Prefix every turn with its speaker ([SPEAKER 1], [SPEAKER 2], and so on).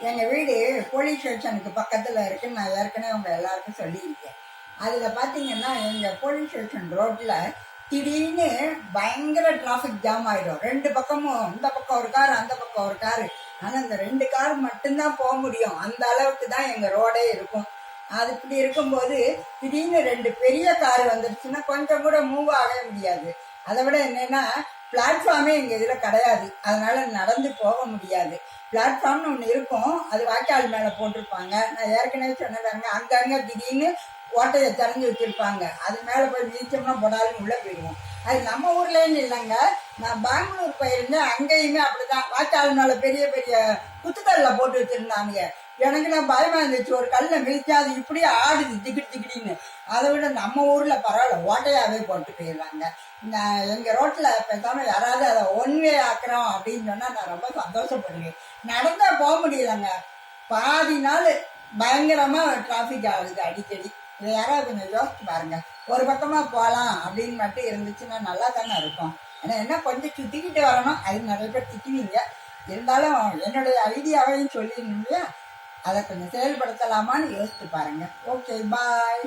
[SPEAKER 1] எங்கள் வீடு போலீஸ் ஸ்டேஷனுக்கு பக்கத்தில் இருக்குன்னு நான் ஏற்கனவே அவங்க எல்லாருக்கும் சொல்லியிருக்கேன். அதில் பார்த்தீங்கன்னா எங்கள் போலீஸ் ஸ்டேஷன் ரோட்டில் திடீர்னு பயங்கர டிராஃபிக் ஜாம் ஆகிடும். ரெண்டு பக்கமும், இந்த பக்கம் ஒரு கார், அந்த பக்கம் ஒரு காரு. ஆனால் இந்த ரெண்டு கார் மட்டும்தான் போக முடியும். அந்த அளவுக்கு தான் எங்கள் ரோடே இருக்கும். அது இப்படி இருக்கும்போது திடீர்னு ரெண்டு பெரிய கார் வந்துருச்சுன்னா கொஞ்சம் கூட மூவ் ஆகவே முடியாது. அதை விட என்னென்னா பிளாட்ஃபார்மே எங்கள் இதில் கிடையாது. அதனால நடந்து போக முடியாது. பிளாட்ஃபார்ம்னு ஒன்று இருக்கும், அது வாய்க்கால் மேலே போட்டிருப்பாங்க. நான் ஏற்கனவே சொன்னதாங்க, அங்கங்கே திடீர்னு ஓட்டையை திறந்து வச்சுருப்பாங்க. அது மேலே போய் மிதிச்சோம்னா போடாலும் உள்ளே போயிடுவோம். அது நம்ம ஊர்லேன்னு இல்லைங்க, நான் பெங்களூர் போயிருந்தேன். அங்கேயுமே அப்படிதான் வாய்க்கால் மேலே பெரிய பெரிய குத்துக்கல்ல போட்டு வச்சுருந்தாங்க. எனக்கு நான் பயமாக இருந்துச்சு, ஒரு கல்லை மிதிச்சா அது இப்படியே ஆடுது திக்கிடின்னு. அதை விட நம்ம ஊரில் பரவாயில்ல, ஓட்டையாகவே போட்டு போயிடுறாங்க. நான் எங்கள் ரோட்டில் பேசாமல் யாராவது அதை ஒன் வே ஆக்குறோம் அப்படின்னு சொன்னால் நான் ரொம்ப சந்தோஷப்படுவேன். நடந்தால் போக முடியலங்க, பாதி நாள் பயங்கரமாக டிராஃபிக் ஆகுது அடிக்கடி. இதை யாராவது கொஞ்சம் யோசிச்சு பாருங்க. ஒரு பக்கமாக போகலாம் அப்படின்னு மட்டும் இருந்துச்சுன்னா நல்லா தானே இருக்கும். ஆனால் என்ன கொஞ்சம் சுற்றிக்கிட்டு வரணும். அது நிறைய பேர் திட்டுவீங்க, இருந்தாலும் என்னுடைய ஐடியாவையும் சொல்லிடணும் இல்லையா? அதை கொஞ்சம் செயல்படுத்தலாமான்னு யோசிச்சு பாருங்க. ஓகே, பாய்.